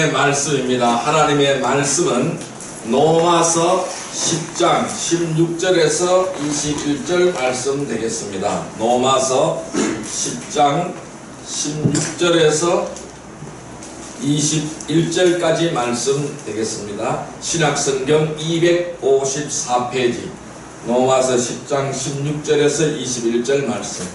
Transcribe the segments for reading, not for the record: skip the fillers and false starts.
하나님의 말씀입니다. 하나님의 말씀은 로마서 10장 16절에서 21절 말씀 되겠습니다. 로마서 10장 16절에서 21절까지 말씀 되겠습니다. 신약성경 254페이지 로마서 10장 16절에서 21절 말씀,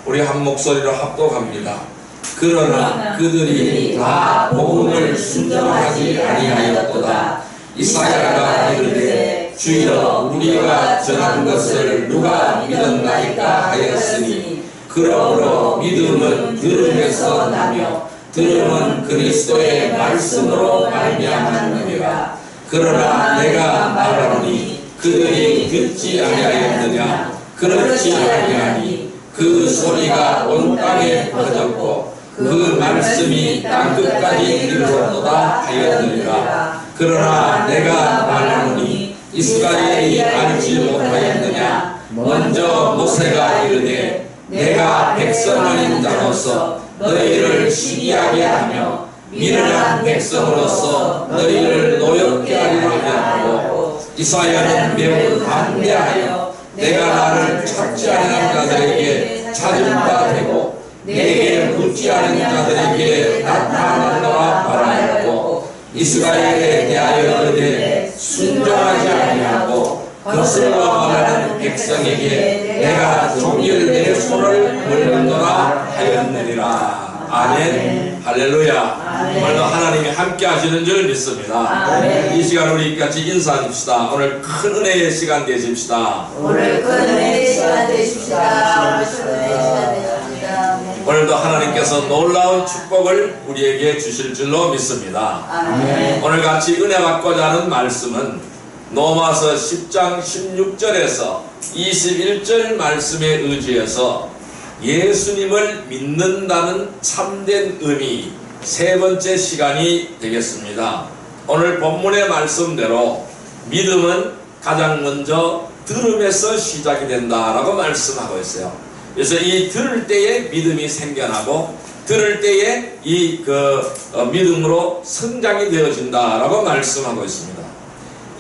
우리 한 목소리로 합독합니다. 그러나 그들이 다 복음을 순종하지 아니하였도다. 이사야가 이르되 주여 우리가 전한 것을 누가 믿었나이까 하였으니 그러므로 믿음은 들음에서 나며 들음은 그리스도의 말씀으로 말미암았느니라. 그러나 내가 말하노니 그들이 듣지 아니하였느냐. 그렇지 아니하니 그 소리가 온 땅에 퍼졌고 그 말씀이 땅끝까지 이르렀도다 하였느니라. 그러나 내가 말하노니 이스라엘이 알지 못하였느냐. 먼저 모세가 이르되 내가 백성 아닌 자로서 너희를 시기하게 하며 미련한 백성으로서 너희를 노엽게 하리라 하였고, 이사야는 매우 담대하여 내가 나를 찾지 않은 자들에게 찾은 바 되고 내게 묻지 않은 자들에게 나타나노라 말하였고, 이스라엘에 대하여 이르되 순종하지 아니하고 거슬러 말하는 백성에게 내가 종일 내 손을 벌렸노라 하였느니라. 아멘. 할렐루야. 오늘도 하나님이 함께 하시는 줄 믿습니다. 아멘. 이 시간 우리 같이 인사합시다. 오늘 큰 은혜의 시간 되십시다. 오늘 큰 은혜의 시간 되십시다. 오늘도 하나님께서 놀라운 축복을 우리에게 주실 줄로 믿습니다. 아멘. 오늘 같이 은혜 받고자 하는 말씀은 로마서 10장 16절에서 21절 말씀에 의지해서 예수님을 믿는다는 참된 의미, 세 번째 시간이 되겠습니다. 오늘 본문의 말씀대로 믿음은 가장 먼저 들음에서 시작이 된다라고 말씀하고 있어요. 그래서 이 들을 때에 믿음이 생겨나고 들을 때에 이 믿음으로 성장이 되어진다라고 말씀하고 있습니다.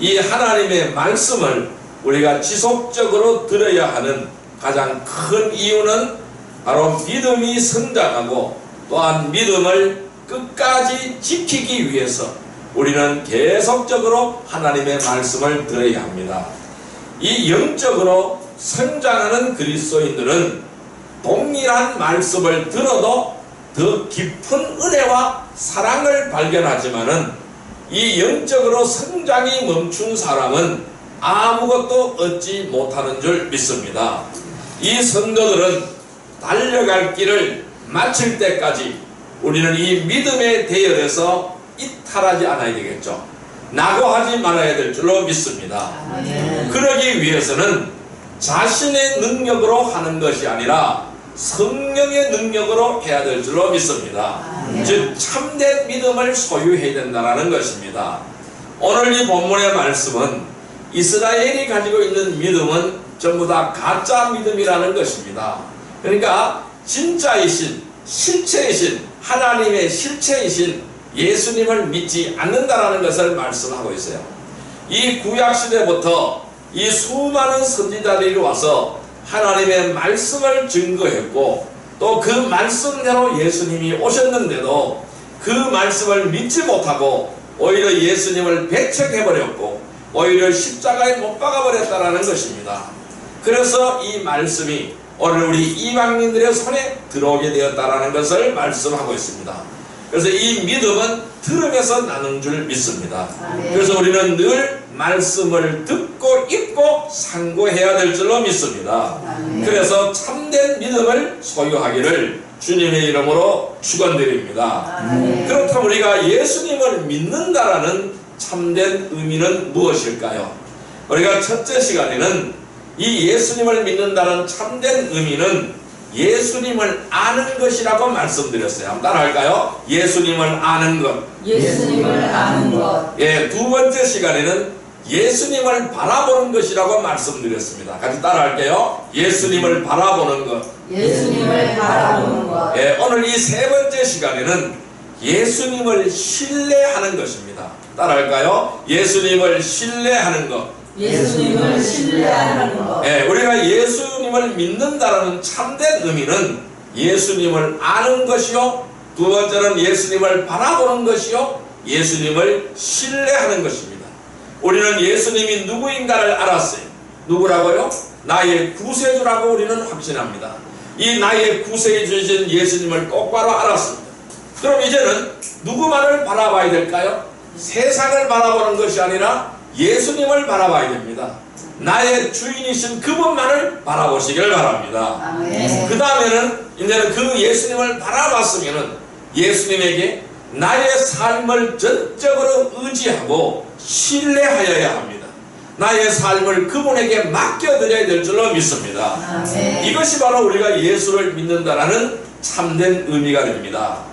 이 하나님의 말씀을 우리가 지속적으로 들어야 하는 가장 큰 이유는 바로 믿음이 성장하고 또한 믿음을 끝까지 지키기 위해서 우리는 계속적으로 하나님의 말씀을 들어야 합니다. 이 영적으로 성장하는 그리스도인들은 동일한 말씀을 들어도 더 깊은 은혜와 사랑을 발견하지만은 이 영적으로 성장이 멈춘 사람은 아무것도 얻지 못하는 줄 믿습니다. 이 성도들은 달려갈 길을 마칠 때까지 우리는 이 믿음의 대열에서 이탈하지 않아야 되겠죠. 낙오하지 말아야 될 줄로 믿습니다. 그러기 위해서는 자신의 능력으로 하는 것이 아니라 성령의 능력으로 해야 될 줄로 믿습니다. 즉 참된 믿음을 소유해야 된다는 것입니다. 오늘 이 본문의 말씀은 이스라엘이 가지고 있는 믿음은 전부 다 가짜 믿음이라는 것입니다. 그러니까 진짜이신 실체이신 하나님의 실체이신 예수님을 믿지 않는다라는 것을 말씀하고 있어요. 이 구약시대부터 이 수많은 선지자들이 와서 하나님의 말씀을 증거했고 또 그 말씀대로 예수님이 오셨는데도 그 말씀을 믿지 못하고 오히려 예수님을 배척해버렸고 오히려 십자가에 못 박아버렸다는 것입니다. 그래서 이 말씀이 오늘 우리 이방인들의 손에 들어오게 되었다는 것을 말씀하고 있습니다. 그래서 이 믿음은 들음에서 나는 줄 믿습니다. 그래서 우리는 늘 말씀을 듣고 읽고 상고해야 될 줄로 믿습니다. 그래서 참된 믿음을 소유하기를 주님의 이름으로 축원드립니다. 그렇다면 우리가 예수님을 믿는다라는 참된 의미는 무엇일까요? 우리가 첫째 시간에는 이 예수님을 믿는다는 참된 의미는 예수님을 아는 것이라고 말씀드렸어요. 한번 따라할까요? 예수님을 아는 것. 예수님을 아는 것. 예, 두 번째 시간에는 예수님을 바라보는 것이라고 말씀드렸습니다. 같이 따라할게요. 예수님을 바라보는 것. 예수님을 바라보는 것. 예, 오늘 이 세 번째 시간에는 예수님을 신뢰하는 것입니다. 따라할까요? 예수님을 신뢰하는 것. 예수님을 신뢰하는 것. 예, 우리가 예수님을 믿는다는 참된 의미는 예수님을 아는 것이요, 두 번째는 예수님을 바라보는 것이요, 예수님을 신뢰하는 것입니다. 우리는 예수님이 누구인가를 알았어요. 누구라고요? 나의 구세주라고 우리는 확신합니다. 이 나의 구세주이신 예수님을 똑바로 알았습니다. 그럼 이제는 누구만을 바라봐야 될까요? 세상을 바라보는 것이 아니라 예수님을 바라봐야 됩니다. 나의 주인이신 그분만을 바라보시길 바랍니다. 아멘. 그 다음에는 이제는 그 예수님을 바라봤으면은 예수님에게 나의 삶을 전적으로 의지하고 신뢰하여야 합니다. 나의 삶을 그분에게 맡겨드려야 될 줄로 믿습니다. 아멘. 이것이 바로 우리가 예수를 믿는다라는 참된 의미가 됩니다.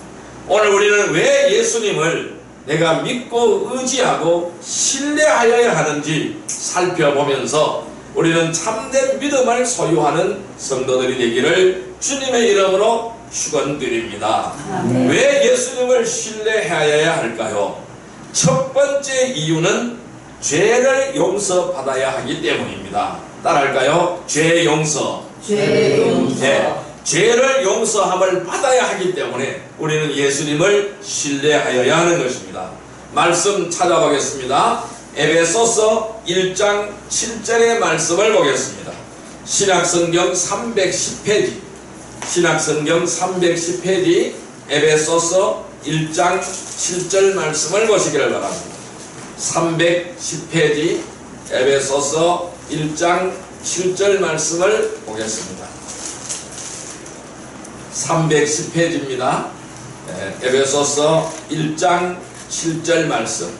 오늘 우리는 왜 예수님을 내가 믿고 의지하고 신뢰하여야 하는지 살펴보면서 우리는 참된 믿음을 소유하는 성도들이 되기를 주님의 이름으로 축원드립니다. 아멘. 왜 예수님을 신뢰하여야 할까요? 첫 번째 이유는 죄를 용서받아야 하기 때문입니다. 따라할까요? 죄 용서. 죄 용서. 네, 죄를 용서함을 받아야 하기 때문에 우리는 예수님을 신뢰하여야 하는 것입니다. 말씀 찾아보겠습니다. 에베소서 1장 7절의 말씀을 보겠습니다. 신약성경 310페이지, 신약성경 310페이지 에베소서 1장 7절 말씀을 보시기를 바랍니다. 310페이지 에베소서 1장 7절 말씀을 보겠습니다. 310페이지입니다. 에베소서 1장 7절 말씀.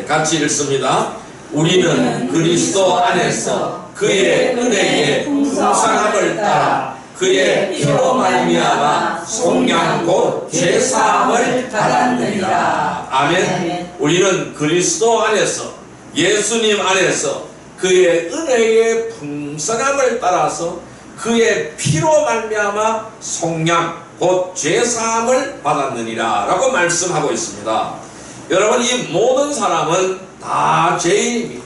같이 읽습니다. 우리는 그리스도 안에서 그의 은혜의 풍성함을 따라 그의 피로 말미암아 속량 곧 죄사함을 받았느니라. 아멘. 우리는 그리스도 안에서, 예수님 안에서 그의 은혜의 풍성함을 따라서 그의 피로 말미암아 속량 곧 죄사함을 받았느니라 라고 말씀하고 있습니다. 여러분, 이 모든 사람은 다 죄인입니다.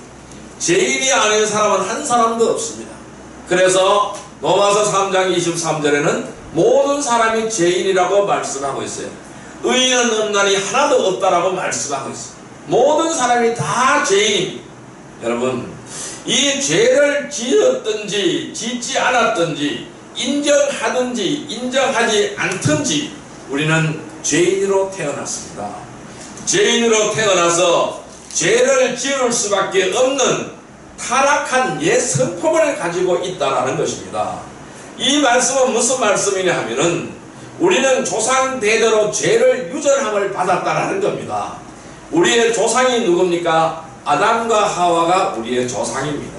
죄인이 아닌 사람은 한 사람도 없습니다. 그래서 로마서 3장 23절에는 모든 사람이 죄인이라고 말씀하고 있어요. 의인은 없나니 하나도 없다라고 말씀하고 있어요. 모든 사람이 다 죄인입니다. 여러분, 이 죄를 지었든지 짓지 않았든지 인정하든지 인정하지 않든지 우리는 죄인으로 태어났습니다. 죄인으로 태어나서 죄를 지을 수밖에 없는 타락한 옛 성품을 가지고 있다는 것입니다. 이 말씀은 무슨 말씀이냐 하면은 우리는 조상 대대로 죄를 유전함을 받았다는 겁니다. 우리의 조상이 누굽니까? 아담과 하와가 우리의 조상입니다.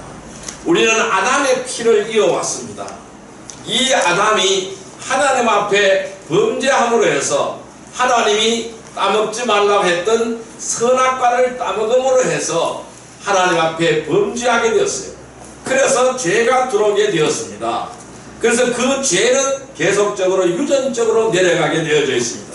우리는 아담의 피를 이어왔습니다. 이 아담이 하나님 앞에 범죄함으로 해서 하나님이 따먹지 말라고 했던 선악과를 따먹음으로 해서 하나님 앞에 범죄하게 되었어요. 그래서 죄가 들어오게 되었습니다. 그래서 그 죄는 계속적으로 유전적으로 내려가게 되어져 있습니다.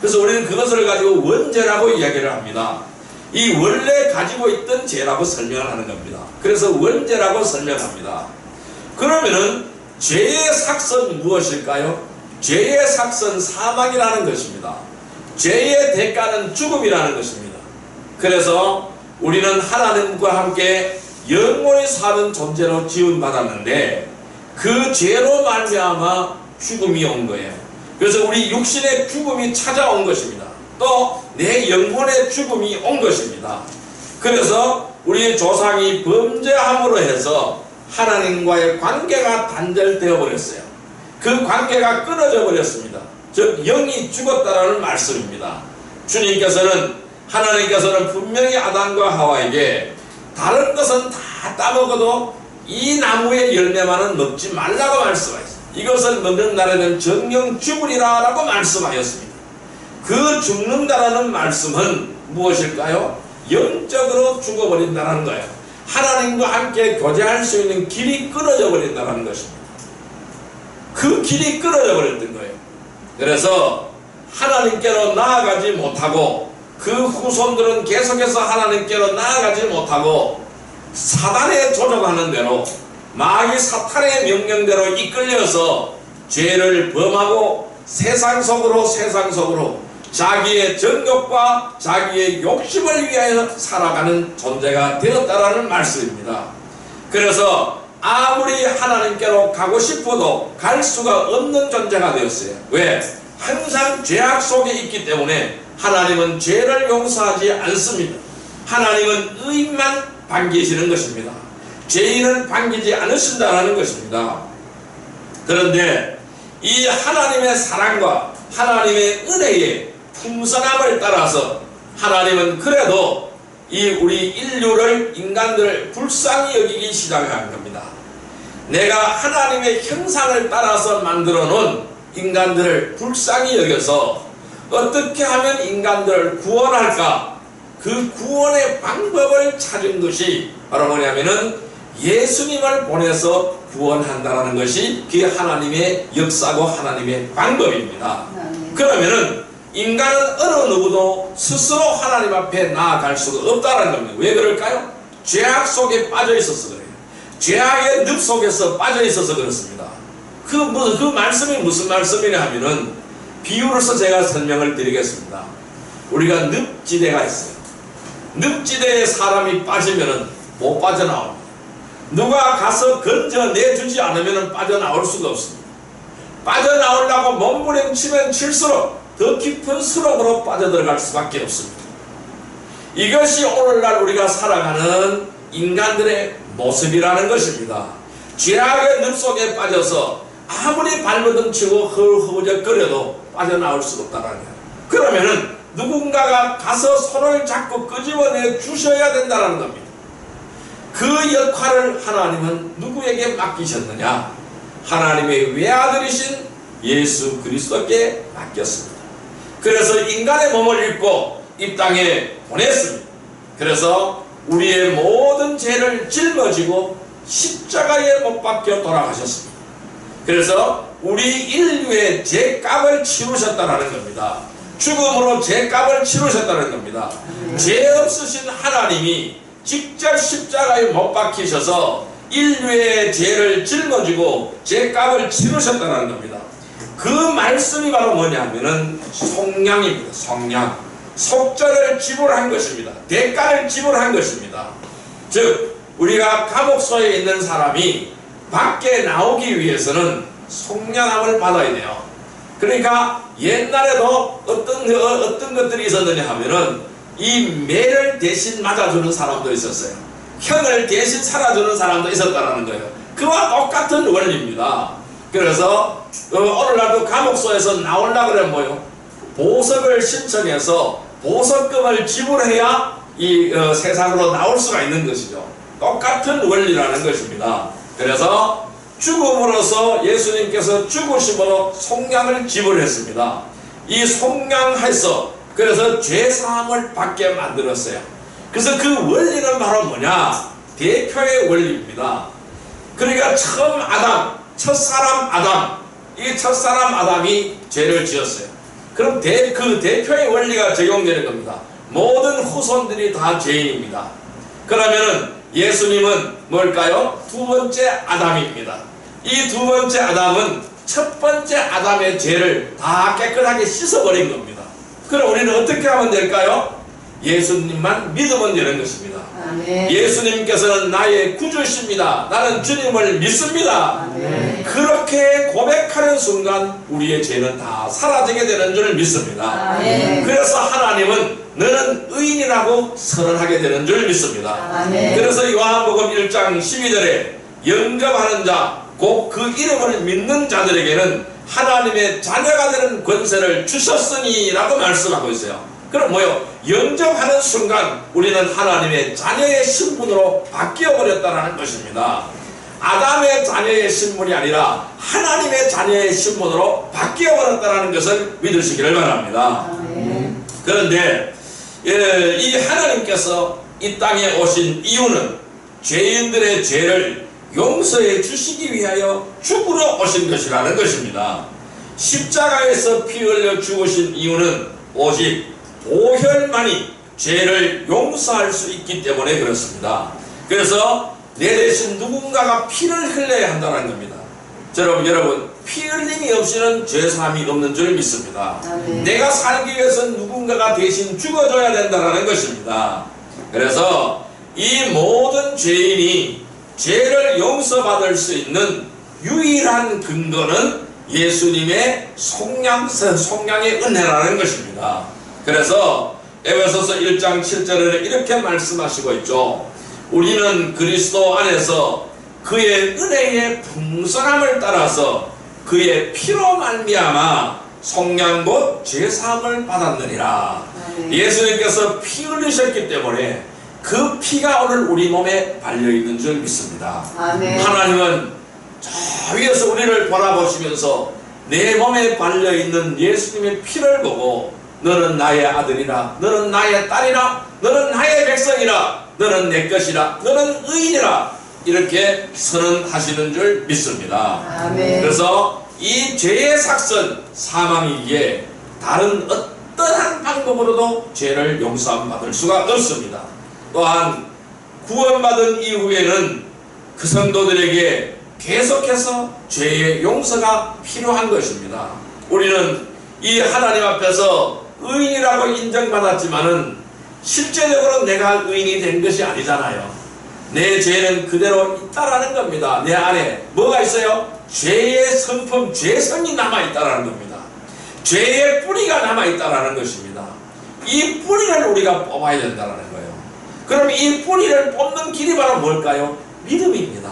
그래서 우리는 그것을 가지고 원죄라고 이야기를 합니다. 이 원래 가지고 있던 죄라고 설명을 하는 겁니다. 그래서 원죄라고 설명합니다. 그러면은 죄의 삭선 무엇일까요? 죄의 삭선 사망이라는 것입니다. 죄의 대가는 죽음이라는 것입니다. 그래서 우리는 하나님과 함께 영원히 사는 존재로 지음받았는데 그 죄로 말미암아 죽음이 온 거예요. 그래서 우리 육신의 죽음이 찾아온 것입니다. 또 내 영혼의 죽음이 온 것입니다. 그래서 우리 조상이 범죄함으로 해서 하나님과의 관계가 단절되어 버렸어요. 그 관계가 끊어져 버렸습니다. 즉 영이 죽었다라는 말씀입니다. 하나님께서는 분명히 아담과 하와에게 다른 것은 다 따먹어도 이 나무의 열매만은 먹지 말라고 말씀하셨어요. 이것을 먹는 날에는 정령 죽으리라 라고 말씀하였습니다. 그 죽는다라는 말씀은 무엇일까요? 영적으로 죽어버린다는 거예요. 하나님과 함께 교제할 수 있는 길이 끊어져 버린다는 것입니다. 그 길이 끊어져 버렸던 거예요. 그래서 하나님께로 나아가지 못하고 그 후손들은 계속해서 하나님께로 나아가지 못하고 사단의 조종하는 대로 마귀 사탄의 명령대로 이끌려서 죄를 범하고 세상 속으로 자기의 정욕과 자기의 욕심을 위하여 살아가는 존재가 되었다라는 말씀입니다. 그래서 아무리 하나님께로 가고 싶어도 갈 수가 없는 존재가 되었어요. 왜? 항상 죄악 속에 있기 때문에 하나님은 죄를 용서하지 않습니다. 하나님은 의인만 반기시는 것입니다. 죄인은 반기지 않으신다는 것입니다. 그런데 이 하나님의 사랑과 하나님의 은혜의 풍성함을 따라서 하나님은 그래도 이 우리 인류를, 인간들을 불쌍히 여기기 시작한 겁니다. 내가 하나님의 형상을 따라서 만들어 놓은 인간들을 불쌍히 여겨서 어떻게 하면 인간들을 구원할까? 그 구원의 방법을 찾은 것이 바로 뭐냐면은 예수님을 보내서 구원한다는 것이 그게 하나님의 역사고 하나님의 방법입니다. 그러면은 인간은 어느 누구도 스스로 하나님 앞에 나아갈 수가 없다는 겁니다. 왜 그럴까요? 죄악 속에 빠져 있어서 그래요. 죄악의 늪 속에서 빠져 있어서 그렇습니다. 그 말씀이 무슨 말씀이냐 하면은 비유로서 제가 설명을 드리겠습니다. 우리가 늪지대가 있어요. 늪지대에 사람이 빠지면은 못 빠져나옵니다. 누가 가서 건져내주지 않으면 빠져나올 수가 없습니다. 빠져나오려고 몸부림치면 칠수록 더 깊은 수렁으로 빠져들어갈 수밖에 없습니다. 이것이 오늘날 우리가 살아가는 인간들의 모습이라는 것입니다. 죄악의 늪 속에 빠져서 아무리 발버둥치고 허우적거려도 빠져나올 수가 없다는 거예요. 그러면은 누군가가 가서 손을 잡고 끄집어내 주셔야 된다는 겁니다. 그 역할을 하나님은 누구에게 맡기셨느냐? 하나님의 외아들이신 예수 그리스도께 맡겼습니다. 그래서 인간의 몸을 입고 이 땅에 보냈습니다. 그래서 우리의 모든 죄를 짊어지고 십자가에 못 박혀 돌아가셨습니다. 그래서 우리 인류의 죄값을 치르셨다는 겁니다. 죽음으로 죄값을 치르셨다는 겁니다. 죄 없으신 하나님이 직접 십자가에 못 박히셔서 인류의 죄를 짊어지고 죄값을 치르셨다는 겁니다. 그 말씀이 바로 뭐냐면은 속량입니다. 속량. 속죄를 지불한 것입니다. 대가를 지불한 것입니다. 즉 우리가 감옥소에 있는 사람이 밖에 나오기 위해서는 속량함을 받아야 돼요. 그러니까 옛날에도 어떤 것들이 있었느냐 하면은 이 매를 대신 맞아주는 사람도 있었어요. 형을 대신 살아주는 사람도 있었다는 거예요. 그와 똑같은 원리입니다. 그래서 오늘날도 감옥소에서 나오려고 그러면 뭐요? 보석을 신청해서 보석금을 지불해야 이 세상으로 나올 수가 있는 것이죠. 똑같은 원리라는 것입니다. 그래서 죽음으로써 예수님께서 죽으심으로 속량을 지불했습니다. 이 속량해서 그래서 죄사함을 받게 만들었어요. 그래서 그 원리는 바로 뭐냐? 대표의 원리입니다. 그러니까 처음 아담, 첫사람 아담, 이 첫사람 아담이 죄를 지었어요. 그럼 그 대표의 원리가 적용되는 겁니다. 모든 후손들이 다 죄인입니다. 그러면은 예수님은 뭘까요? 두 번째 아담입니다. 이 두 번째 아담은 첫 번째 아담의 죄를 다 깨끗하게 씻어버린 겁니다. 그럼 우리는 어떻게 하면 될까요? 예수님만 믿으면 되는 것입니다. 아멘. 예수님께서는 나의 구주십니다. 나는 주님을 믿습니다. 아멘. 그렇게 고백하는 순간 우리의 죄는 다 사라지게 되는 줄 믿습니다. 아멘. 그래서 하나님은 너는 의인이라고 선언하게 되는 줄 믿습니다. 아멘. 그래서 요한복음 1장 12절에 영접하는 자, 곧 그 이름을 믿는 자들에게는 하나님의 자녀가 되는 권세를 주셨으니 라고 말씀하고 있어요. 그럼 뭐요? 영접하는 순간 우리는 하나님의 자녀의 신분으로 바뀌어버렸다는 것입니다. 아담의 자녀의 신분이 아니라 하나님의 자녀의 신분으로 바뀌어버렸다는 것을 믿으시기를 바랍니다. 그런데 이 하나님께서 이 땅에 오신 이유는 죄인들의 죄를 용서해 주시기 위하여 죽으러 오신 것이라는 것입니다. 십자가에서 피 흘려 죽으신 이유는 오직 보혈만이 죄를 용서할 수 있기 때문에 그렇습니다. 그래서 내 대신 누군가가 피를 흘려야 한다는 겁니다. 여러분 피 흘림이 없이는 죄사함이 없는 줄 믿습니다. 내가 살기 위해서 누군가가 대신 죽어줘야 된다는 것입니다. 그래서 이 모든 죄인이 죄를 용서받을 수 있는 유일한 근거는 예수님의 속량의 은혜라는 것입니다. 그래서 에베소서 1장 7절에 이렇게 말씀하시고 있죠. 우리는 그리스도 안에서 그의 은혜의 풍성함을 따라서 그의 피로 말미암아 속량 곧 죄사함을 받았느니라. 예수님께서 피 흘리셨기 때문에 그 피가 오늘 우리 몸에 발려있는 줄 믿습니다. 하나님은 저 위에서 우리를 바라보시면서 내 몸에 발려있는 예수님의 피를 보고 너는 나의 아들이라, 너는 나의 딸이라, 너는 나의 백성이라, 너는 내 것이라, 너는 의인이라 이렇게 선언하시는 줄 믿습니다. 그래서 이 죄의 삭선 사망이기에 다른 어떠한 방법으로도 죄를 용서받을 수가 없습니다. 또한 구원받은 이후에는 그 성도들에게 계속해서 죄의 용서가 필요한 것입니다. 우리는 이 하나님 앞에서 의인이라고 인정받았지만은 실제적으로 내가 의인이 된 것이 아니잖아요. 내 죄는 그대로 있다라는 겁니다. 내 안에 뭐가 있어요? 죄의 성품, 죄성이 남아있다라는 겁니다. 죄의 뿌리가 남아있다라는 것입니다. 이 뿌리를 우리가 뽑아야 된다는 거예요. 그럼 이 뿌리를 뽑는 길이 바로 뭘까요? 믿음입니다.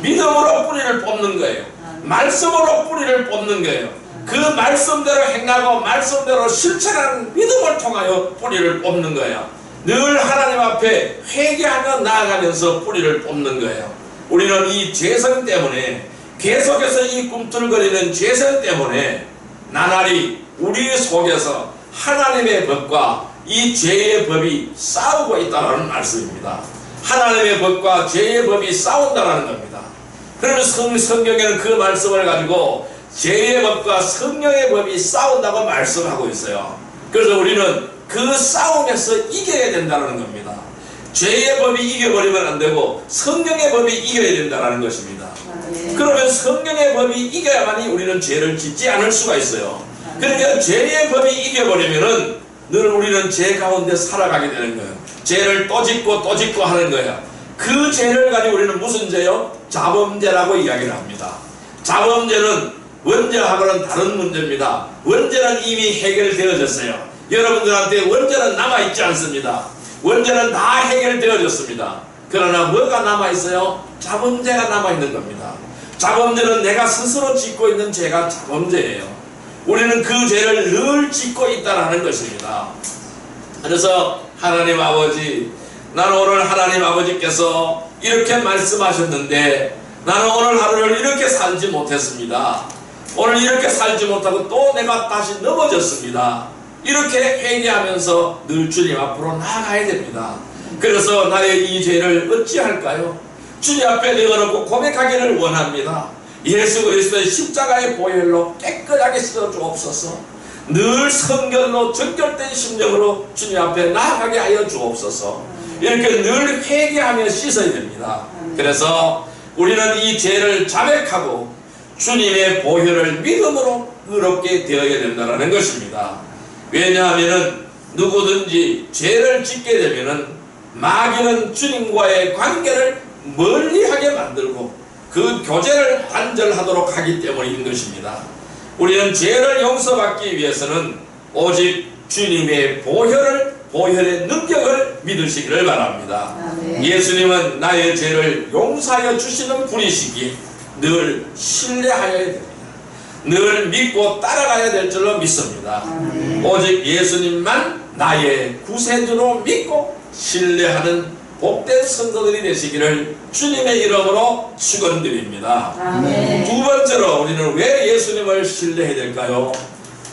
믿음으로 뿌리를 뽑는 거예요. 말씀으로 뿌리를 뽑는 거예요. 그 말씀대로 행하고 말씀대로 실천하는 믿음을 통하여 뿌리를 뽑는 거예요. 늘 하나님 앞에 회개하며 나아가면서 뿌리를 뽑는 거예요. 우리는 이 죄성 때문에 계속해서 이 꿈틀거리는 죄성 때문에 나날이 우리 속에서 하나님의 법과 이 죄의 법이 싸우고 있다는 말씀입니다. 하나님의 법과 죄의 법이 싸운다는 겁니다. 그러면 성경에는 그 말씀을 가지고 죄의 법과 성령의 법이 싸운다고 말씀하고 있어요. 그래서 우리는 그 싸움에서 이겨야 된다는 겁니다. 죄의 법이 이겨버리면 안 되고 성령의 법이 이겨야 된다는 것입니다. 그러면 성령의 법이 이겨야만이 우리는 죄를 짓지 않을 수가 있어요. 그러니까 죄의 법이 이겨버리면은 늘 우리는 죄 가운데 살아가게 되는 거예요. 죄를 또 짓고 또 짓고 하는 거예요. 그 죄를 가지고 우리는 무슨 죄요? 자범죄라고 이야기를 합니다. 자범죄는 원죄하고는 다른 문제입니다. 원죄는 이미 해결되어졌어요. 여러분들한테 원죄는 남아있지 않습니다. 원죄는 다 해결되어졌습니다. 그러나 뭐가 남아있어요? 자범죄가 남아있는 겁니다. 자범죄는 내가 스스로 짓고 있는 죄가 자범죄예요. 우리는 그 죄를 늘 짓고 있다는 것입니다. 그래서 하나님 아버지, 나는 오늘 하나님 아버지께서 이렇게 말씀하셨는데 나는 오늘 하루를 이렇게 살지 못했습니다. 오늘 이렇게 살지 못하고 또 내가 다시 넘어졌습니다. 이렇게 회개하면서 늘 주님 앞으로 나아가야 됩니다. 그래서 나의 이 죄를 어찌할까요? 주님 앞에 내어놓고 고백하기를 원합니다. 예수 그리스도의 십자가의 보혈로 깨끗하게 씻어 주옵소서. 늘 성결로 정결된 심령으로 주님 앞에 나아가게 하여 주옵소서. 이렇게 늘 회개하며 씻어야 됩니다. 그래서 우리는 이 죄를 자백하고 주님의 보혈을 믿음으로 의롭게 되어야 된다는 것입니다. 왜냐하면 누구든지 죄를 짓게 되면 마귀는 주님과의 관계를 멀리하게 만들고 그 교제를 단절하도록 하기 때문인 것입니다. 우리는 죄를 용서받기 위해서는 오직 주님의 보혈의 능력을 믿으시기를 바랍니다. 예수님은 나의 죄를 용서하여 주시는 분이시기에 늘 신뢰하여야 됩니다. 늘 믿고 따라가야 될 줄로 믿습니다. 오직 예수님만 나의 구세주로 믿고 신뢰하는 복된 성도들이 되시기를 주님의 이름으로 축원드립니다. 두 번째로 우리는 왜 예수님을 신뢰해야 될까요?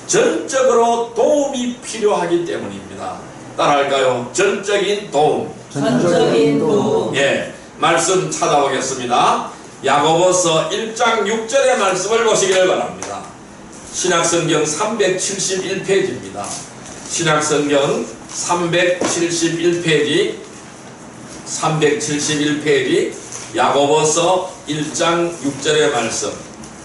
전적으로 도움이 필요하기 때문입니다. 따라할까요? 전적인 도움. 전적인 도움. 예, 말씀 찾아보겠습니다. 야고보서 1장 6절의 말씀을 보시기를 바랍니다. 신약성경 371페이지입니다. 신약성경 371페이지 야고보서 1장 6절의 말씀.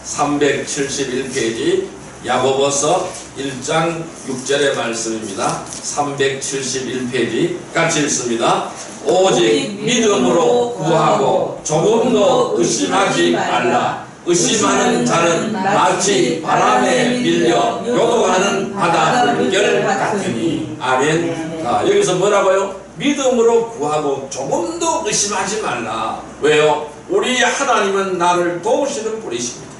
371페이지 야고보서 1장 6절의 말씀입니다. 371페이지 같이 읽습니다. 오직 믿음으로 구하고 조금도 의심하지 말라. 의심하는 자는 마치 바람에 밀려 요동하는 바다 물결 같으니. 아멘. 자, 여기서 뭐라고요? 믿음으로 구하고 조금도 의심하지 말라. 왜요? 우리 하나님은 나를 도우시는 분이십니다.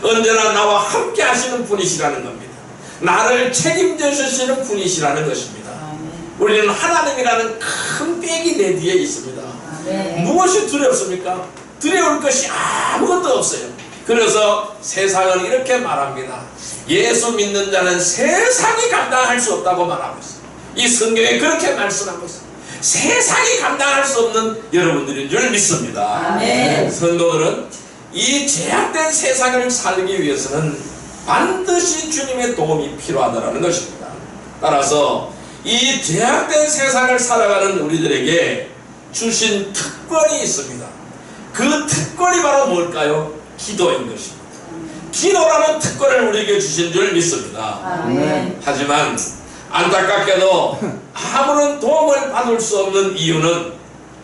언제나 나와 함께 하시는 분이시라는 겁니다. 나를 책임져 주시는 분이시라는 것입니다. 우리는 하나님이라는 큰 백이 내 뒤에 있습니다. 무엇이 두렵습니까? 두려울 것이 아무것도 없어요. 그래서 세상은 이렇게 말합니다. 예수 믿는 자는 세상이 감당할 수 없다고 말하고 있어요. 이 성경에 그렇게 말씀하고 있어요. 세상이 감당할 수 없는 여러분들인 줄 믿습니다. 아멘. 성도들은 이 제약된 세상을 살기 위해서는 반드시 주님의 도움이 필요하다는 것입니다. 따라서 이 제약된 세상을 살아가는 우리들에게 주신 특권이 있습니다. 그 특권이 바로 뭘까요? 기도인 것입니다. 기도라는 특권을 우리에게 주신 줄 믿습니다. 아멘. 하지만 안타깝게도 아무런 도움을 받을 수 없는 이유는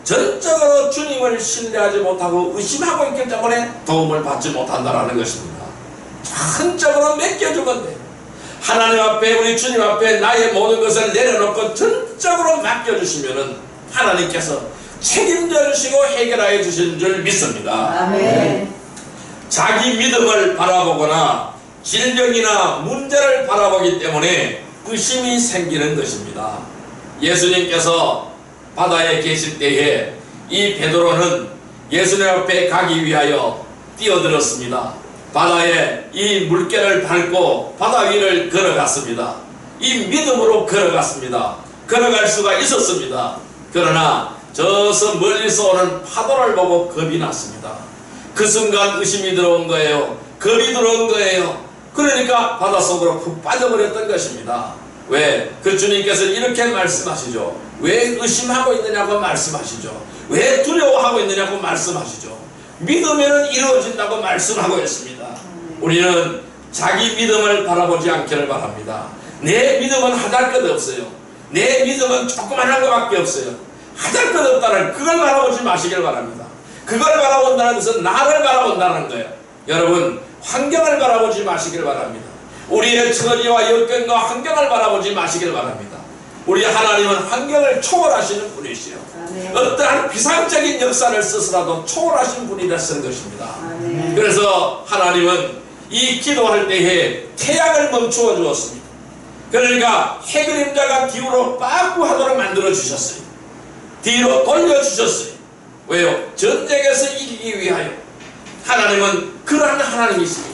전적으로 주님을 신뢰하지 못하고 의심하고 있기 때문에 도움을 받지 못한다는 것입니다. 전적으로 맡겨주면 돼요. 하나님 앞에, 우리 주님 앞에 나의 모든 것을 내려놓고 전적으로 맡겨주시면 하나님께서 책임져 주시고 해결하여 주신 줄 믿습니다. 아멘. 자기 믿음을 바라보거나 질병이나 문제를 바라보기 때문에 의심이 생기는 것입니다. 예수님께서 바다에 계실 때에 이 베드로는 예수님 앞에 가기 위하여 뛰어들었습니다. 바다에 이 물결을 밟고 바다 위를 걸어갔습니다. 이 믿음으로 걸어갔습니다. 걸어갈 수가 있었습니다. 그러나 저서 멀리서 오는 파도를 보고 겁이 났습니다. 그 순간 의심이 들어온 거예요. 겁이 들어온 거예요. 그러니까 바닷속으로 푹 빠져버렸던 것입니다. 왜? 그 주님께서 이렇게 말씀하시죠. 왜 의심하고 있느냐고 말씀하시죠. 왜 두려워하고 있느냐고 말씀하시죠. 믿으면 이루어진다고 말씀하고 있습니다. 우리는 자기 믿음을 바라보지 않기를 바랍니다. 내 믿음은 하잘것 없어요. 내 믿음은 조그만한 것밖에 없어요. 하잘것 없다는 그걸 바라보지 마시길 바랍니다. 그걸 바라본다는 것은 나를 바라본다는 거예요. 여러분, 환경을 바라보지 마시길 바랍니다. 우리의 처지와 여건과 환경을 바라보지 마시길 바랍니다. 우리 하나님은 환경을 초월하시는 분이시요. 어떠한 비상적인 역사를 써서라도 초월하신 분이라 쓴 것입니다. 그래서 하나님은 이 기도할 때에 태양을 멈추어 주었습니다. 그러니까 해 그림자가 뒤로 빠꾸 하도록 만들어 주셨어요. 뒤로 돌려 주셨어요. 왜요? 전쟁에서 이기기 위하여. 하나님은 그러한 하나님이십니다.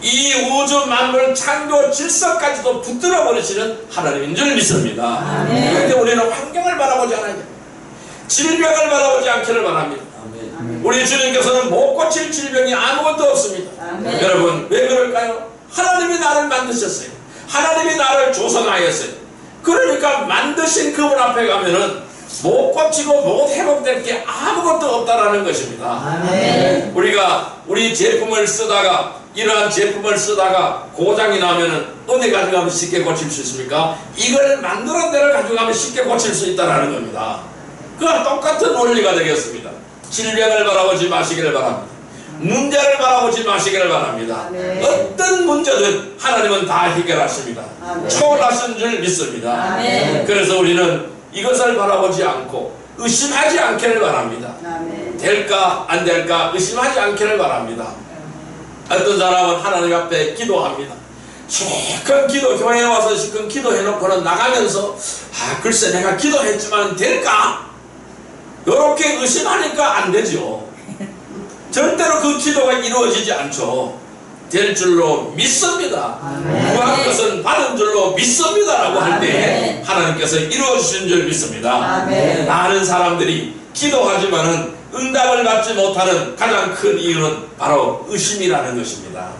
이 우주 만물 창조 질서까지도 붙들어 버리시는 하나님인 줄 믿습니다. 그런데 우리는 환경을 바라보지 않아야 돼요. 질병을 바라보지 않기를 바랍니다. 우리 주님께서는 못 고칠 질병이 아무것도 없습니다. 여러분, 왜 그럴까요? 하나님이 나를 만드셨어요. 하나님이 나를 조성하였어요. 그러니까 만드신 그분 앞에 가면은 못 고치고 못 회복될 게 아무것도 없다라는 것입니다. 우리가 우리 제품을 쓰다가 이러한 제품을 쓰다가 고장이 나면은 어디 가져가면 쉽게 고칠 수 있습니까? 이걸 만드는 데를 가져가면 쉽게 고칠 수 있다라는 겁니다. 그와 똑같은 원리가 되겠습니다. 질병을 바라보지 마시기를 바랍니다. 문제를 바라보지 마시기를 바랍니다. 어떤 문제든 하나님은 다 해결하십니다. 초월하신 줄 믿습니다. 그래서 우리는 이것을 바라보지 않고 의심하지 않기를 바랍니다. 될까 안 될까 의심하지 않기를 바랍니다. 어떤 사람은 하나님 앞에 기도합니다. 실컷 교회에 와서 실컷 기도해놓고는 나가면서 글쎄 내가 기도했지만 될까? 이렇게 의심하니까 안 되죠. 절대로 그 기도가 이루어지지 않죠. 될 줄로 믿습니다. 구한 것은 받은 줄로 믿습니다라고 할 때 하나님께서 이루어주신 줄 믿습니다. 많은 사람들이 기도하지만은 응답을 받지 못하는 가장 큰 이유는 바로 의심이라는 것입니다.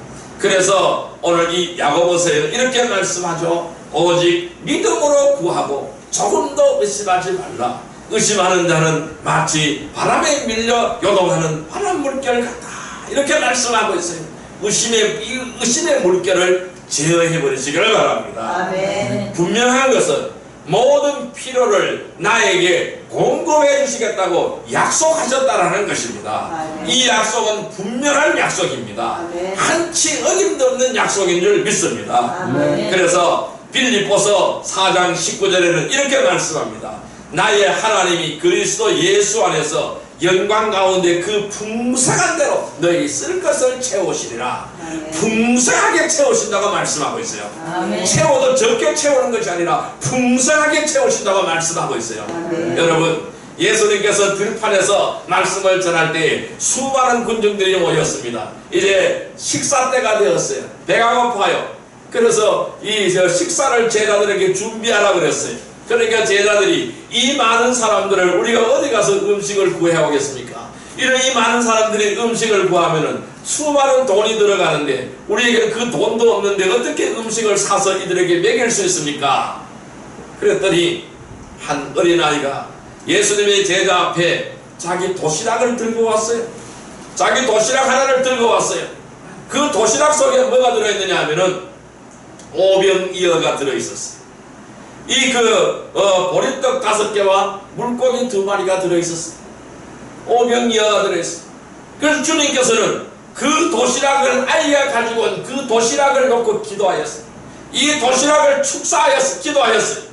그래서 오늘 이 야고보서에 이렇게 말씀하죠. 오직 믿음으로 구하고 조금도 의심하지 말라. 의심하는 자는 마치 바람에 밀려 요동하는 바람 물결 같다. 이렇게 말씀하고 있어요. 의심의 물결을 제어해 버리시기를 바랍니다. 아멘. 분명한 것은 모든 필요를 나에게 공급해 주시겠다고 약속하셨다라는 것입니다. 아멘. 이 약속은 분명한 약속입니다. 아멘. 한치 어김도 없는 약속인 줄 믿습니다. 아멘. 그래서 빌립보서 4장 19절에는 이렇게 말씀합니다. 나의 하나님이 그리스도 예수 안에서 영광 가운데 그 풍성한 대로 너희 쓸 것을 채우시리라. 아멘. 풍성하게 채우신다고 말씀하고 있어요. 아멘. 채워도 적게 채우는 것이 아니라 풍성하게 채우신다고 말씀하고 있어요. 아멘. 여러분, 예수님께서 들판에서 말씀을 전할 때 수많은 군중들이 모였습니다. 이제 식사 때가 되었어요. 배가 고파요. 그래서 이 식사를 제자들에게 준비하라고 그랬어요. 그러니까 제자들이 이 많은 사람들을 우리가 어디 가서 음식을 구해오겠습니까? 이런 이 많은 사람들이 음식을 구하면은 수많은 돈이 들어가는데 우리에게 그 돈도 없는데 어떻게 음식을 사서 이들에게 먹일 수 있습니까? 그랬더니 한 어린아이가 예수님의 제자 앞에 자기 도시락을 들고 왔어요. 자기 도시락 하나를 들고 왔어요. 그 도시락 속에 뭐가 들어있느냐 하면은 오병이어가 들어있었어요. 보리떡 5개와 물고기 2마리가 들어있었어요. 오병이어가 들어있어요. 그래서 주님께서는 그 도시락을 아이가 가지고 온 그 도시락을 놓고 기도하였어요. 이 도시락을 축사하였어요. 기도하였어요.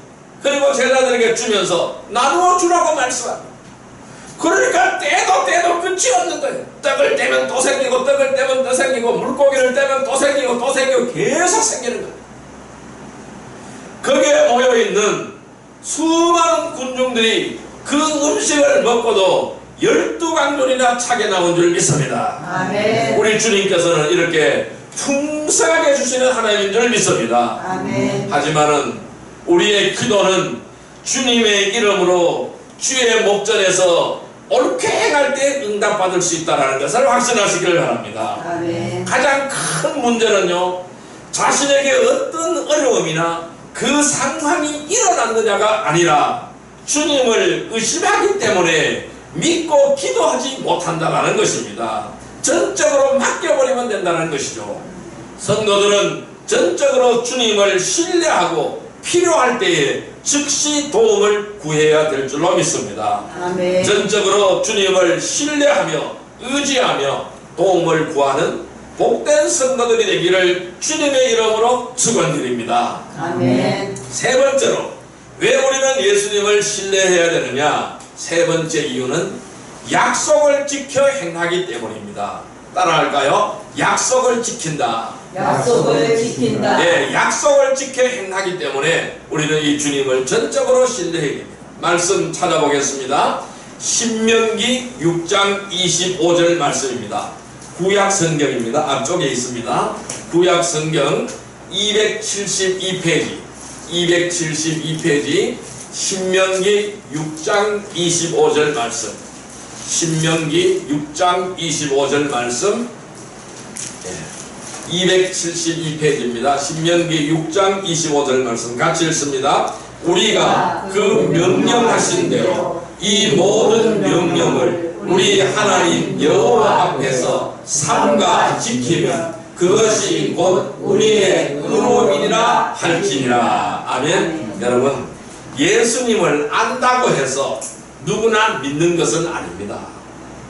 그리고 제자들에게 주면서 나누어 주라고 말씀합니다. 그러니까 때도 끝이 없는 거예요. 떡을 떼면 또 생기고 떡을 떼면 또 생기고 물고기를 떼면 또 생기고 또 생기고 계속 생기는 거예요. 거기에 모여있는 수많은 군중들이 그 음식을 먹고도 12강존이나 차게 나온 줄 믿습니다. 아멘. 우리 주님께서는 이렇게 풍성하게 주시는 하나님인 줄 믿습니다. 아멘. 하지만은 우리의 기도는 주님의 이름으로 주의 목전에서 옳게 행할 때 응답받을 수 있다는 것을 확신하시길 바랍니다. 아멘. 가장 큰 문제는요, 자신에게 어떤 어려움이나 그 상황이 일어났느냐가 아니라 주님을 의심하기 때문에 믿고 기도하지 못한다는 것입니다. 전적으로 맡겨버리면 된다는 것이죠. 성도들은 전적으로 주님을 신뢰하고 필요할 때에 즉시 도움을 구해야 될 줄로 믿습니다. 아멘. 전적으로 주님을 신뢰하며 의지하며 도움을 구하는 복된 성도들이 되기를 주님의 이름으로 축원드립니다. 아멘. 세 번째로 왜 우리는 예수님을 신뢰해야 되느냐? 세 번째 이유는 약속을 지켜 행하기 때문입니다. 따라할까요? 약속을 지킨다. 약속을 지킨다. 네, 약속을 지켜 행하기 때문에 우리는 이 주님을 전적으로 신뢰해야 됩니다. 말씀 찾아보겠습니다. 신명기 6장 25절 말씀입니다. 구약 성경입니다. 앞쪽에 있습니다. 구약 성경 272페이지 272페이지 신명기 6장 25절 말씀, 신명기 6장 25절 말씀, 272페이지입니다. 신명기 6장 25절 말씀 같이 읽습니다. 우리가 그 명령하신 대로 이 모든 명령을 우리 하나님 여호와 앞에서 삼가 지키면 그것이 곧 우리의 의로움이니라 할지니라. 아멘. 여러분, 예수님을 안다고 해서 누구나 믿는 것은 아닙니다.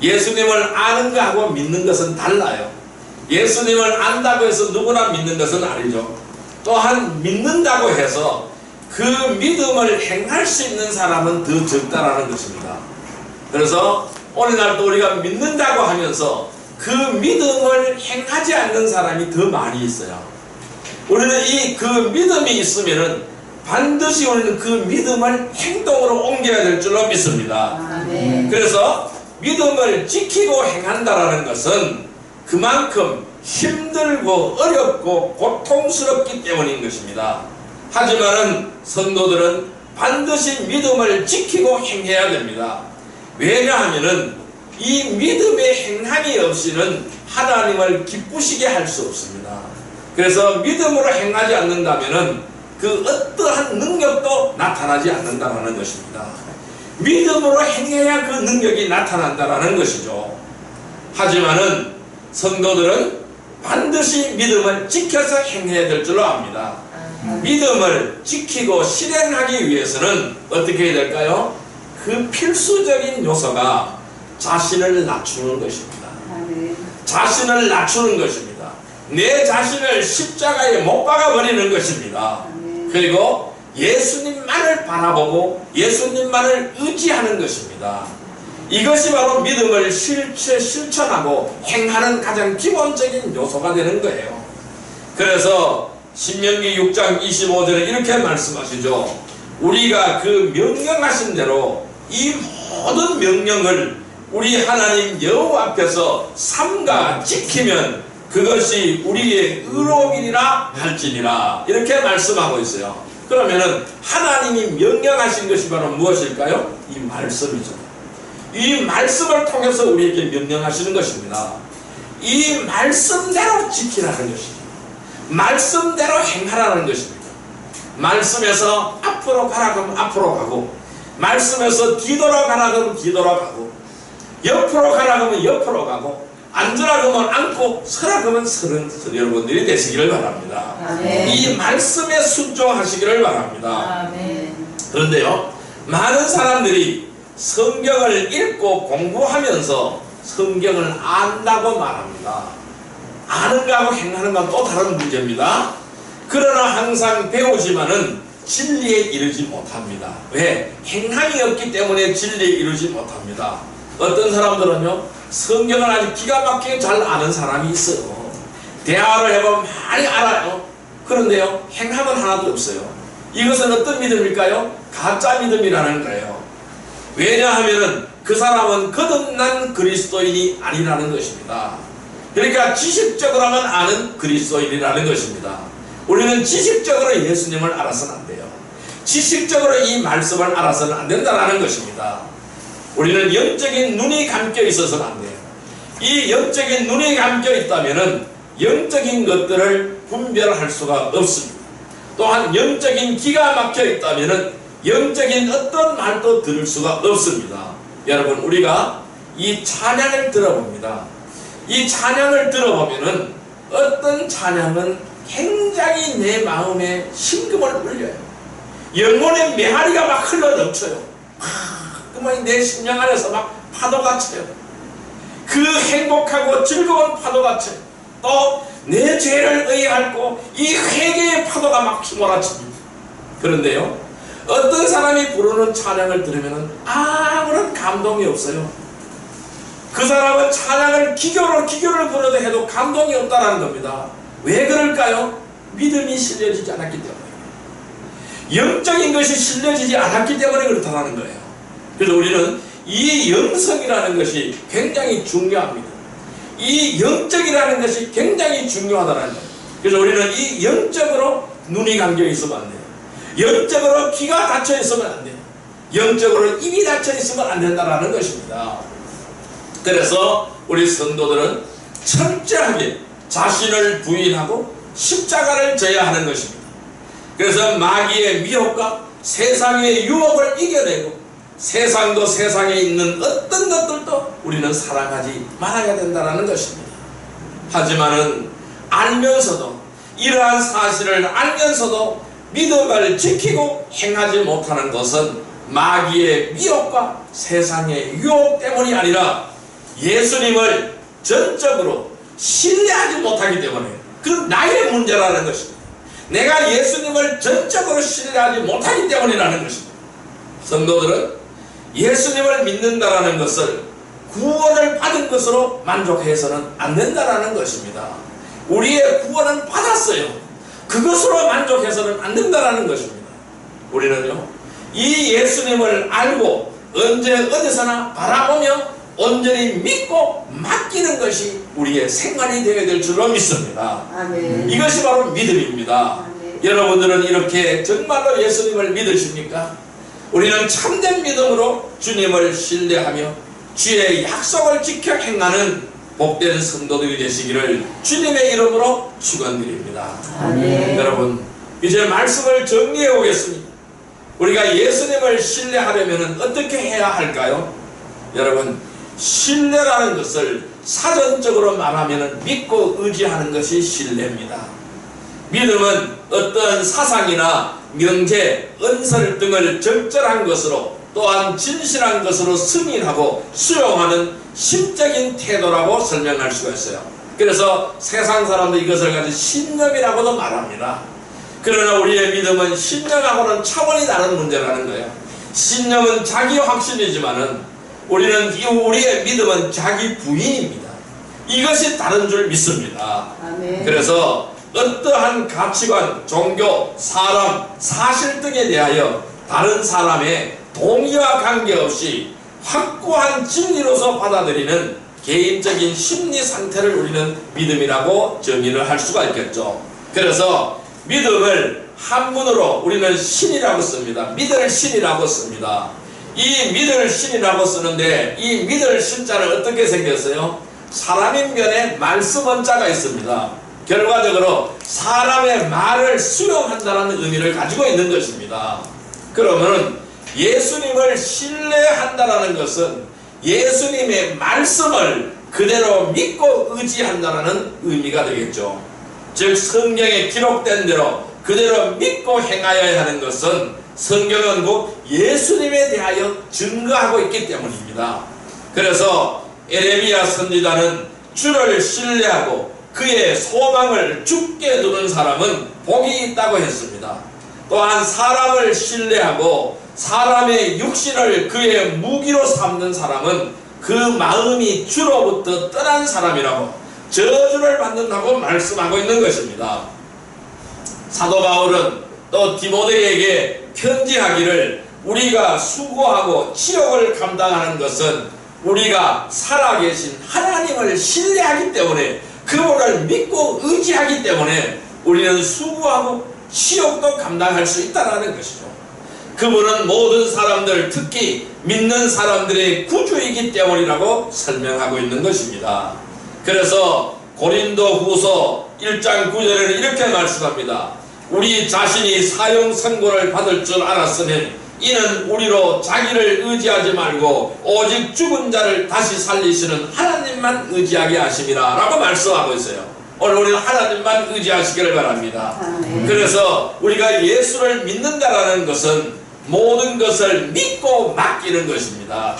예수님을 아는 것하고 믿는 것은 달라요. 예수님을 안다고 해서 누구나 믿는 것은 아니죠. 또한 믿는다고 해서 그 믿음을 행할 수 있는 사람은 더 적다라는 것입니다. 그래서 오늘날도 우리가 믿는다고 하면서 그 믿음을 행하지 않는 사람이 더 많이 있어요. 우리는 그 믿음이 있으면은 반드시 우리는 그 믿음을 행동으로 옮겨야 될 줄로 믿습니다. 아멘. 그래서 믿음을 지키고 행한다라는 것은 그만큼 힘들고 어렵고 고통스럽기 때문인 것입니다. 하지만은 성도들은 반드시 믿음을 지키고 행해야 됩니다. 왜냐하면은 이 믿음의 행함이 없이는 하나님을 기쁘시게 할 수 없습니다. 그래서 믿음으로 행하지 않는다면 그 어떠한 능력도 나타나지 않는다는 것입니다. 믿음으로 행해야 그 능력이 나타난다는 것이죠. 하지만은 성도들은 반드시 믿음을 지켜서 행해야 될 줄로 압니다. 믿음을 지키고 실행하기 위해서는 어떻게 해야 될까요? 그 필수적인 요소가 자신을 낮추는 것입니다. 자신을 낮추는 것입니다. 내 자신을 십자가에 못 박아버리는 것입니다. 그리고 예수님만을 바라보고 예수님만을 의지하는 것입니다. 이것이 바로 믿음을 실천하고 행하는 가장 기본적인 요소가 되는 거예요. 그래서 신명기 6장 25절에 이렇게 말씀하시죠. 우리가 그 명령하신 대로 이 모든 명령을 우리 하나님 여호와 앞에서 삼가 지키면 그것이 우리의 의로움이라 할지니라, 이렇게 말씀하고 있어요. 그러면은 하나님이 명령하신 것이 바로 무엇일까요? 이 말씀이죠. 이 말씀을 통해서 우리에게 명령하시는 것입니다. 이 말씀대로 지키라는 것입니다. 말씀대로 행하라는 것입니다. 말씀에서 앞으로 가라 그러면 앞으로 가고, 말씀에서 뒤돌아가라 그러면 뒤돌아가고, 옆으로 가라 그러면 옆으로 가고, 앉으라 그러면 앉고, 서라 그러면 서는 여러분들이 되시기를 바랍니다. 아멘. 이 말씀에 순종하시기를 바랍니다. 아멘. 그런데요, 많은 사람들이 성경을 읽고 공부하면서 성경을 안다고 말합니다. 아는 거하고 행하는 건 또 다른 문제입니다. 그러나 항상 배우지만은 진리에 이르지 못합니다. 왜? 행함이 없기 때문에 진리에 이르지 못합니다. 어떤 사람들은요, 성경을 아주 기가 막히게 잘 아는 사람이 있어요. 대화를 해보면 많이 알아요. 그런데요, 행함은 하나도 없어요. 이것은 어떤 믿음일까요? 가짜 믿음이라는 거예요. 왜냐하면 그 사람은 거듭난 그리스도인이 아니라는 것입니다. 그러니까 지식적으로만 아는 그리스도인이라는 것입니다. 우리는 지식적으로 예수님을 알아서는 안 돼요. 지식적으로 이 말씀을 알아서는 안 된다는 것입니다. 우리는 영적인 눈이 감겨 있어서는 안 돼요. 이 영적인 눈이 감겨 있다면 영적인 것들을 분별할 수가 없습니다. 또한 영적인 귀가 막혀 있다면 영적인 어떤 말도 들을 수가 없습니다. 여러분, 우리가 이 찬양을 들어봅니다. 이 찬양을 들어보면은 어떤 찬양은 굉장히 내 마음에 심금을 울려요. 영혼의 메아리가 막 흘러 넘쳐요. 그러면 내 심령 안에서 막 파도가 쳐요. 그 행복하고 즐거운 파도가 쳐요. 또 내 죄를 의뢰하고 이 회개의 파도가 막 휘몰아칩니다. 그런데요, 어떤 사람이 부르는 찬양을 들으면 아무런 감동이 없어요. 그 사람은 찬양을 기교를 부르도 해도 감동이 없다는 겁니다. 왜 그럴까요? 믿음이 실려지지 않았기 때문에, 영적인 것이 실려지지 않았기 때문에 그렇다는 거예요. 그래서 우리는 이 영성이라는 것이 굉장히 중요합니다. 이 영적이라는 것이 굉장히 중요하다는 거예요. 그래서 우리는 이 영적으로 눈이 감겨 있으면 안 돼요. 영적으로 귀가 닫혀 있으면 안 돼요. 영적으로 입이 닫혀 있으면 안 된다는 것입니다. 그래서 우리 성도들은 철저하게 자신을 부인하고 십자가를 져야 하는 것입니다. 그래서 마귀의 미혹과 세상의 유혹을 이겨내고 세상도 세상에 있는 어떤 것들도 우리는 사랑하지 말아야 된다는 것입니다. 하지만은 알면서도, 이러한 사실을 알면서도 믿음을 지키고 행하지 못하는 것은 마귀의 미혹과 세상의 유혹 때문이 아니라 예수님을 전적으로 신뢰하지 못하기 때문에, 그 나의 문제라는 것입니다. 내가 예수님을 전적으로 신뢰하지 못하기 때문이라는 것입니다. 성도들은 예수님을 믿는다라는 것을 구원을 받은 것으로 만족해서는 안 된다라는 것입니다. 우리의 구원은 받았어요. 그것으로 만족해서는 안 된다라는 것입니다. 우리는요, 이 예수님을 알고 언제 어디서나 바라보며 온전히 믿고 맡기는 것이 우리의 생활이 되어야 될 줄로 믿습니다. 아멘. 이것이 바로 믿음입니다. 아멘. 여러분들은 이렇게 정말로 예수님을 믿으십니까? 우리는 참된 믿음으로 주님을 신뢰하며 주의 약속을 지켜 행하는 복된 성도들이 되시기를 주님의 이름으로 축원드립니다. 아멘. 여러분, 이제 말씀을 정리해 보겠습니다. 우리가 예수님을 신뢰하려면 어떻게 해야 할까요? 여러분, 신뢰라는 것을 사전적으로 말하면 믿고 의지하는 것이 신뢰입니다. 믿음은 어떤 사상이나 명제, 은설 등을 적절한 것으로 또한 진실한 것으로 승인하고 수용하는 심적인 태도라고 설명할 수가 있어요. 그래서 세상 사람들 이것을 가지고 신념이라고도 말합니다. 그러나 우리의 믿음은 신념하고는 차원이 다른 문제라는 거예요. 신념은 자기 확신이지만은 우리는 우리의 믿음은 자기 부인입니다. 이것이 다른 줄 믿습니다. 아멘. 그래서 어떠한 가치관, 종교, 사람, 사실 등에 대하여 다른 사람의 동의와 관계없이 확고한 진리로서 받아들이는 개인적인 심리 상태를 우리는 믿음이라고 정의를 할 수가 있겠죠. 그래서 믿음을 한문으로 우리는 신이라고 씁니다. 믿을 신이라고 씁니다. 이 믿을 신이라고 쓰는데 이 믿을 신자는 어떻게 생겼어요? 사람인 면에 말씀 원자가 있습니다. 결과적으로 사람의 말을 수용한다는 의미를 가지고 있는 것입니다. 그러면 예수님을 신뢰한다는 것은 예수님의 말씀을 그대로 믿고 의지한다는 의미가 되겠죠. 즉 성경에 기록된 대로 그대로 믿고 행하여야 하는 것은 성경은 곧 예수님에 대하여 증거하고 있기 때문입니다. 그래서 에레미야 선지자는 주를 신뢰하고 그의 소망을 주께 두는 사람은 복이 있다고 했습니다. 또한 사람을 신뢰하고 사람의 육신을 그의 무기로 삼는 사람은 그 마음이 주로부터 떠난 사람이라고 저주를 받는다고 말씀하고 있는 것입니다. 사도 바울은 또 디모데에게 편지하기를 우리가 수고하고 치욕을 감당하는 것은 우리가 살아계신 하나님을 신뢰하기 때문에 그분을 믿고 의지하기 때문에 우리는 수고하고 치욕도 감당할 수 있다는 것이죠. 그분은 모든 사람들, 특히 믿는 사람들의 구주이기 때문이라고 설명하고 있는 것입니다. 그래서 고린도 후서 1장 9절에는 이렇게 말씀합니다. 우리 자신이 사형 선고를 받을 줄 알았으면 이는 우리로 자기를 의지하지 말고 오직 죽은 자를 다시 살리시는 하나님만 의지하게 하심이라 라고 말씀하고 있어요. 오늘 우리는 하나님만 의지하시기를 바랍니다. 그래서 우리가 예수를 믿는다라는 것은 모든 것을 믿고 맡기는 것입니다.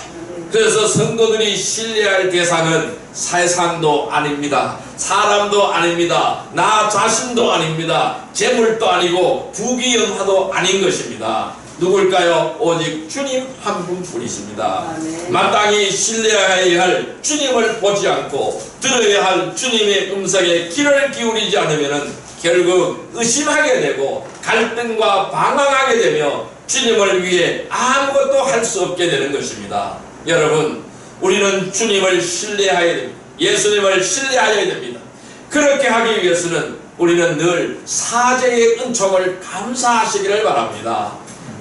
그래서 성도들이 신뢰할 대상은 세상도 아닙니다. 사람도 아닙니다. 나 자신도 아닙니다. 재물도 아니고 부귀영화도 아닌 것입니다. 누굴까요? 오직 주님 한 분뿐이십니다. 마땅히 신뢰해야 할 주님을 보지 않고 들어야 할 주님의 음성에 귀를 기울이지 않으면 결국 의심하게 되고 갈등과 방황하게 되며 주님을 위해 아무것도 할 수 없게 되는 것입니다. 여러분, 우리는 주님을 신뢰해야 됩니다. 예수님을 신뢰해야 됩니다. 그렇게 하기 위해서는 우리는 늘 사죄의 은총을 감사하시기를 바랍니다.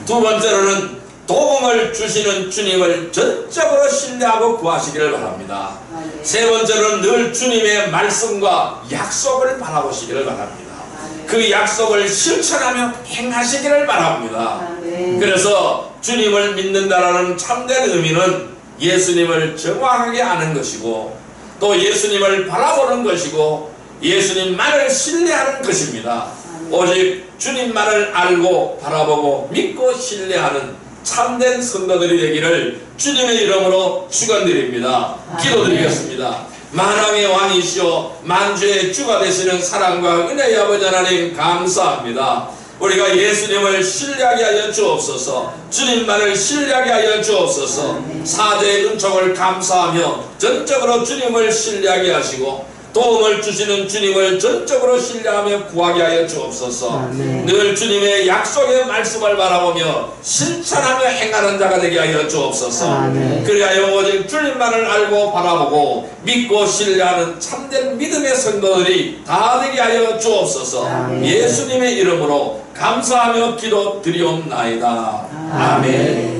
두 번째로는 도움을 주시는 주님을 전적으로 신뢰하고 구하시기를 바랍니다. 세 번째로는 늘 주님의 말씀과 약속을 바라보시기를 바랍니다. 그 약속을 실천하며 행하시기를 바랍니다. 그래서 주님을 믿는다라는 참된 의미는 예수님을 정확하게 아는 것이고 또 예수님을 바라보는 것이고 예수님만을 신뢰하는 것입니다. 오직 주님만을 알고 바라보고 믿고 신뢰하는 참된 성도들이 되기를 주님의 이름으로 축원드립니다. 기도드리겠습니다. 만왕의 왕이시오 만주의 주가 되시는 사랑과 은혜의 아버지 하나님 감사합니다. 우리가 예수님을 신뢰하게 하여 주옵소서. 주님만을 신뢰하게 하여 주옵소서. 사죄의 은총을 감사하며 전적으로 주님을 신뢰하게 하시고 도움을 주시는 주님을 전적으로 신뢰하며 구하게 하여 주옵소서. 늘 주님의 약속의 말씀을 바라보며 실천하며 행하는 자가 되게 하여 주옵소서. 그리하여 오직 주님만을 알고 바라보고 믿고 신뢰하는 참된 믿음의 성도들이 다 되게 하여 주옵소서. 예수님의 이름으로 감사하며 기도 드리옵나이다. 아멘.